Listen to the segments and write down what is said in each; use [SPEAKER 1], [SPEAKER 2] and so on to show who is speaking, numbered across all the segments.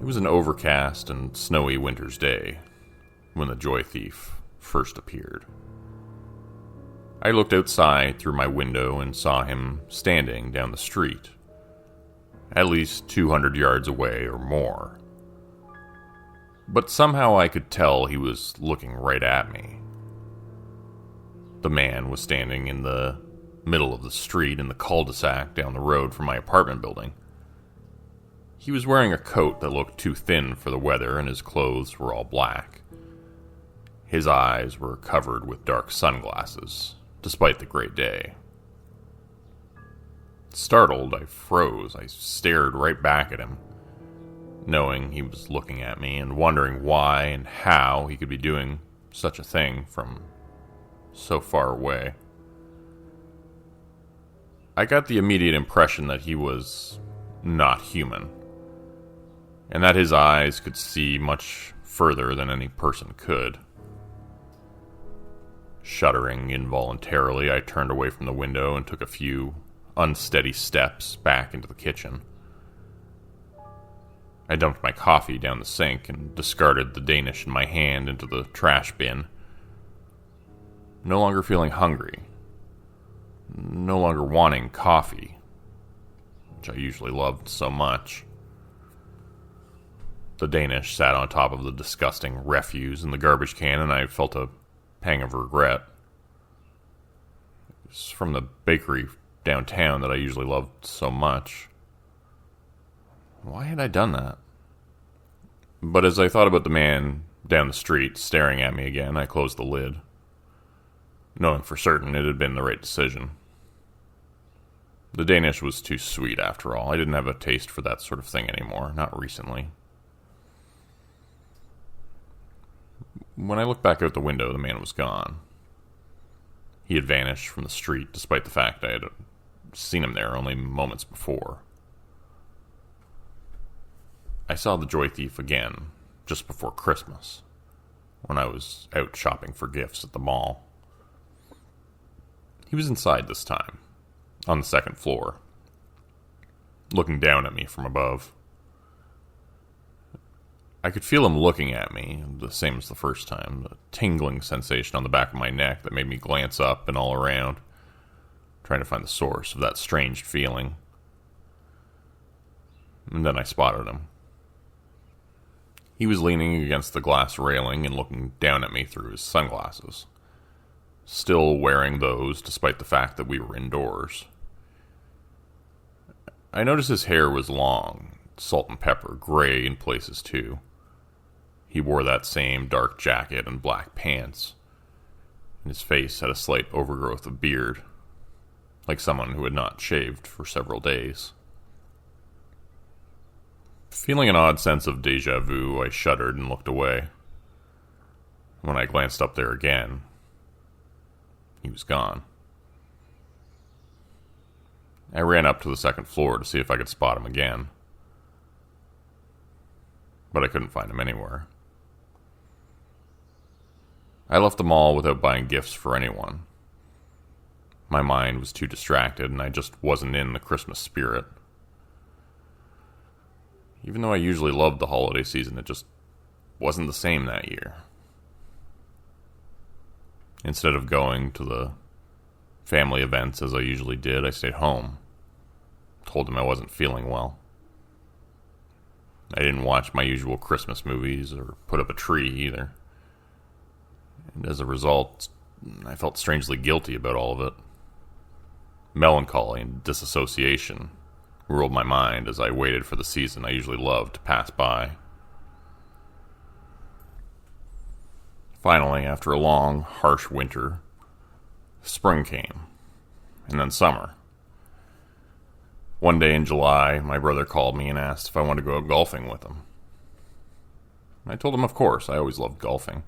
[SPEAKER 1] It was an overcast and snowy winter's day when the Joy Thief first appeared. I looked outside through my window and saw him standing down the street, at least 200 yards away or more. But somehow I could tell he was looking right at me. The man was standing in the middle of the street in the cul-de-sac down the road from my apartment building. He was wearing a coat that looked too thin for the weather, and his clothes were all black. His eyes were covered with dark sunglasses, despite the great day. Startled, I froze. I stared right back at him, knowing he was looking at me and wondering why and how he could be doing such a thing from so far away. I got the immediate impression that he was not human, and that his eyes could see much further than any person could. Shuddering involuntarily, I turned away from the window and took a few unsteady steps back into the kitchen. I dumped my coffee down the sink and discarded the Danish in my hand into the trash bin. No longer feeling hungry. No longer wanting coffee, which I usually loved so much. The Danish sat on top of the disgusting refuse in the garbage can, and I felt a pang of regret. It was from the bakery downtown that I usually loved so much. Why had I done that? But as I thought about the man down the street staring at me again, I closed the lid, knowing for certain it had been the right decision. The Danish was too sweet after all. I didn't have a taste for that sort of thing anymore, not recently. When I looked back out the window, the man was gone. He had vanished from the street, despite the fact I had seen him there only moments before. I saw the Joy Thief again, just before Christmas, when I was out shopping for gifts at the mall. He was inside this time, on the second floor, looking down at me from above. I could feel him looking at me, the same as the first time, a tingling sensation on the back of my neck that made me glance up and all around, trying to find the source of that strange feeling. And then I spotted him. He was leaning against the glass railing and looking down at me through his sunglasses, still wearing those despite the fact that we were indoors. I noticed his hair was long, salt and pepper, gray in places too. He wore that same dark jacket and black pants, and his face had a slight overgrowth of beard, like someone who had not shaved for several days. Feeling an odd sense of déjà vu, I shuddered and looked away. When I glanced up there again, he was gone. I ran up to the second floor to see if I could spot him again, but I couldn't find him anywhere. I left the mall without buying gifts for anyone. My mind was too distracted, and I just wasn't in the Christmas spirit. Even though I usually loved the holiday season, it just wasn't the same that year. Instead of going to the family events as I usually did, I stayed home. Told them I wasn't feeling well. I didn't watch my usual Christmas movies or put up a tree either. And as a result, I felt strangely guilty about all of it. Melancholy and disassociation ruled my mind as I waited for the season I usually loved to pass by. Finally, after a long, harsh winter, spring came, and then summer. One day in July, my brother called me and asked if I wanted to go golfing with him. I told him of course. I always loved golfing.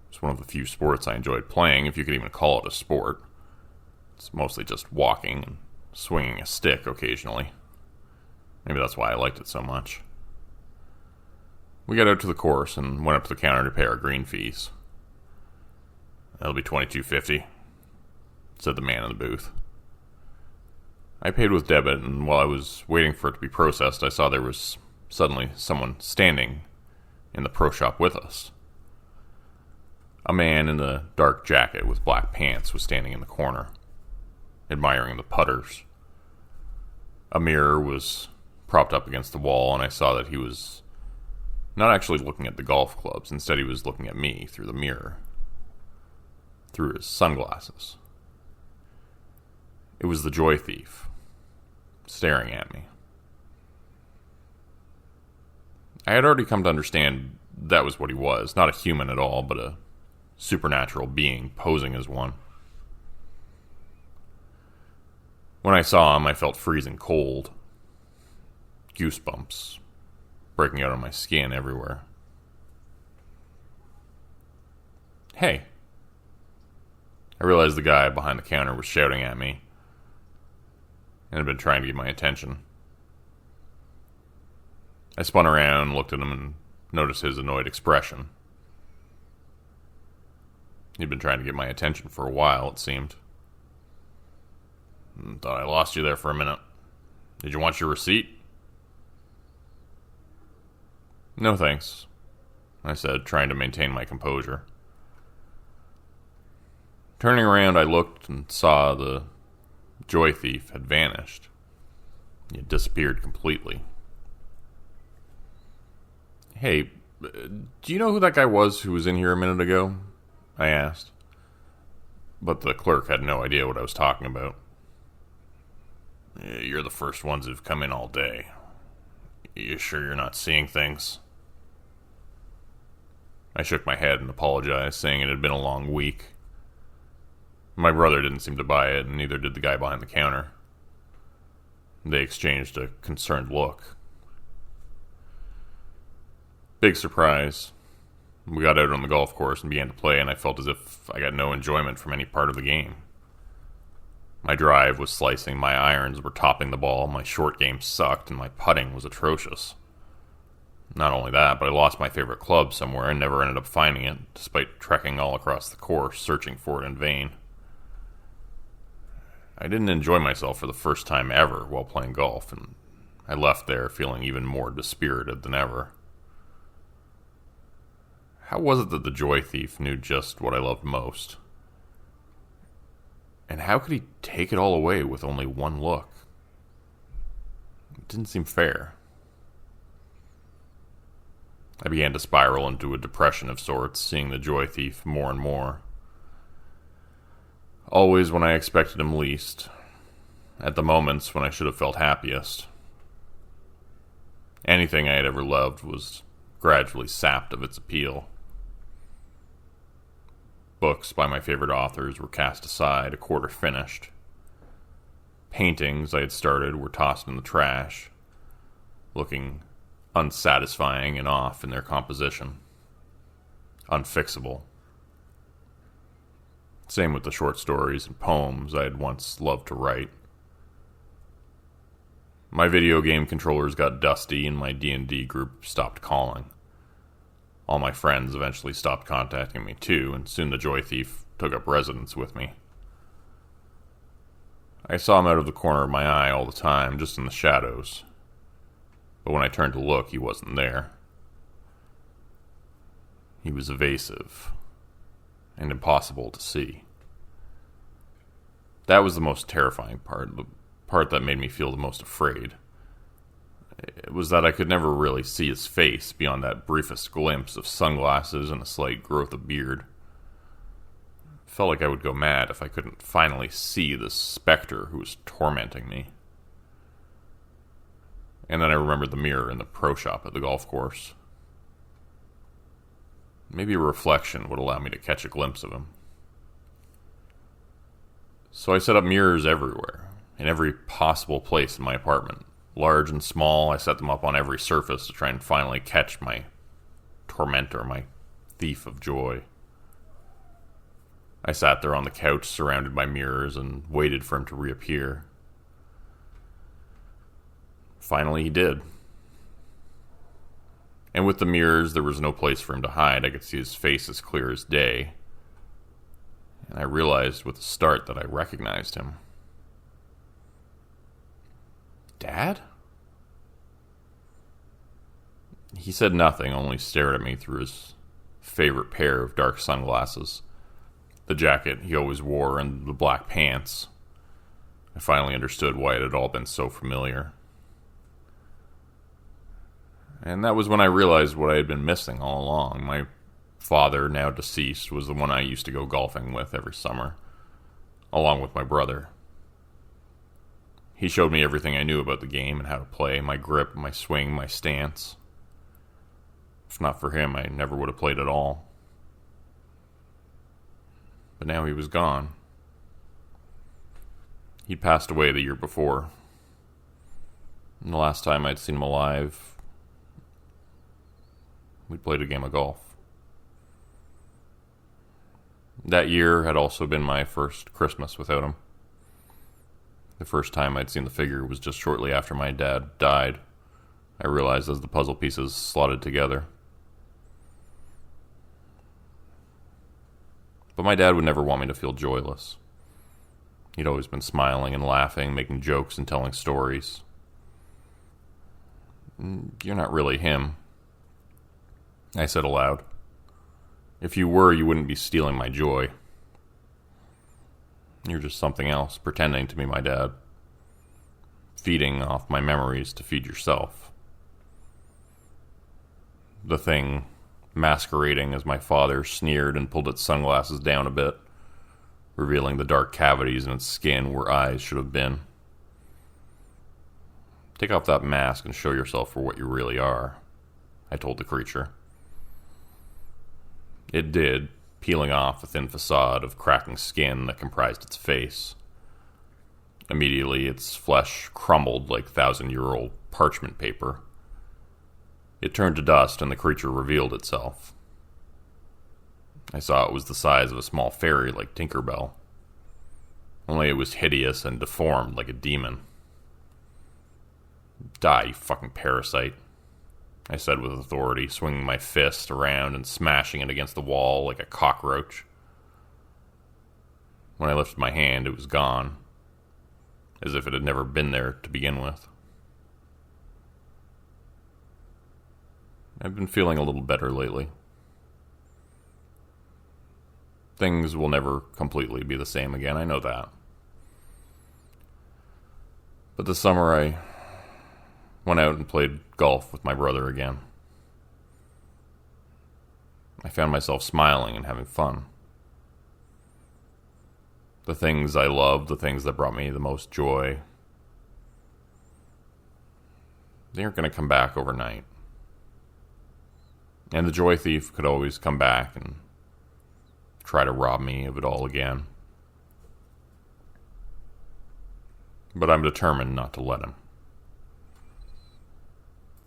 [SPEAKER 1] It's one of the few sports I enjoyed playing, if you could even call it a sport. It's mostly just walking and swinging a stick occasionally. Maybe that's why I liked it so much. We got out to the course and went up to the counter to pay our green fees. "That'll be $22.50, said the man in the booth. I paid with debit, and while I was waiting for it to be processed, I saw there was suddenly someone standing in the pro shop with us. A man in a dark jacket with black pants was standing in the corner, admiring the putters. A mirror was propped up against the wall, and I saw that he was not actually looking at the golf clubs. Instead, he was looking at me through the mirror, through his sunglasses. It was the Joy Thief, staring at me. I had already come to understand that was what he was, not a human at all, but a supernatural being posing as one. When I saw him, I felt freezing cold, goosebumps breaking out on my skin everywhere. Hey. I realized the guy behind the counter was shouting at me and had been trying to get my attention. I spun around, looked at him, and noticed his annoyed expression. He'd been trying to get my attention for a while, it seemed. Thought I lost you there for a minute. Did you want your receipt? No thanks, I said, trying to maintain my composure. Turning around, I looked and saw the Joy Thief had vanished. He had disappeared completely. Hey, do you know who that guy was who was in here a minute ago? I asked. But the clerk had no idea what I was talking about. You're the first ones who've come in all day. You sure you're not seeing things? I shook my head and apologized, saying it had been a long week. My brother didn't seem to buy it, and neither did the guy behind the counter. They exchanged a concerned look. Big surprise. We got out on the golf course and began to play, and I felt as if I got no enjoyment from any part of the game. My drive was slicing, my irons were topping the ball, my short game sucked, and my putting was atrocious. Not only that, but I lost my favorite club somewhere and never ended up finding it, despite trekking all across the course, searching for it in vain. I didn't enjoy myself for the first time ever while playing golf, and I left there feeling even more dispirited than ever. How was it that the Joy Thief knew just what I loved most? And how could he take it all away with only one look? It didn't seem fair. I began to spiral into a depression of sorts, seeing the Joy Thief more and more. Always when I expected him least, at the moments when I should have felt happiest. Anything I had ever loved was gradually sapped of its appeal. Books by my favorite authors were cast aside, a quarter finished. Paintings I had started were tossed in the trash, looking unsatisfying and off in their composition. Unfixable. Same with the short stories and poems I had once loved to write. My video game controllers got dusty and my D&D group stopped calling. All my friends eventually stopped contacting me too, and soon the Joy Thief took up residence with me. I saw him out of the corner of my eye all the time, just in the shadows. But when I turned to look, he wasn't there. He was evasive and impossible to see. That was the most terrifying part, the part that made me feel the most afraid. It was that I could never really see his face beyond that briefest glimpse of sunglasses and a slight growth of beard. It felt like I would go mad if I couldn't finally see the specter who was tormenting me. And then I remembered the mirror in the pro shop at the golf course. Maybe a reflection would allow me to catch a glimpse of him. So I set up mirrors everywhere, in every possible place in my apartment. Large and small, I set them up on every surface to try and finally catch my tormentor, my thief of joy. I sat there on the couch surrounded by mirrors and waited for him to reappear. Finally, he did. And with the mirrors, there was no place for him to hide. I could see his face as clear as day. And I realized with a start that I recognized him. Dad? He said nothing, only stared at me through his favorite pair of dark sunglasses, the jacket he always wore, and the black pants. I finally understood why it had all been so familiar. And that was when I realized what I had been missing all along. My father, now deceased, was the one I used to go golfing with every summer, along with my brother. He showed me everything I knew about the game and how to play, my grip, my swing, my stance. If not for him, I never would have played at all. But now he was gone. He'd passed away the year before. And the last time I'd seen him alive, we played a game of golf. That year had also been my first Christmas without him. The first time I'd seen the figure was just shortly after my dad died. I realized as the puzzle pieces slotted together. But my dad would never want me to feel joyless. He'd always been smiling and laughing, making jokes and telling stories. "You're not really him," I said aloud. "If you were, you wouldn't be stealing my joy. You're just something else, pretending to be my dad. Feeding off my memories to feed yourself." The thing masquerading as my father sneered and pulled its sunglasses down a bit, revealing the dark cavities in its skin where eyes should have been. "Take off that mask and show yourself for what you really are," I told the creature. It did, peeling off the thin facade of cracking skin that comprised its face. Immediately, its flesh crumbled like 1,000-year-old parchment paper. It turned to dust, and the creature revealed itself. I saw it was the size of a small fairy like Tinkerbell. Only it was hideous and deformed like a demon. "Die, you fucking parasite," I said with authority, swinging my fist around and smashing it against the wall like a cockroach. When I lifted my hand, it was gone, as if it had never been there to begin with. I've been feeling a little better lately. Things will never completely be the same again, I know that. But this summer I went out and played golf with my brother again. I found myself smiling and having fun. The things I loved, the things that brought me the most joy, they aren't going to come back overnight. And the joy thief could always come back and try to rob me of it all again. But I'm determined not to let him.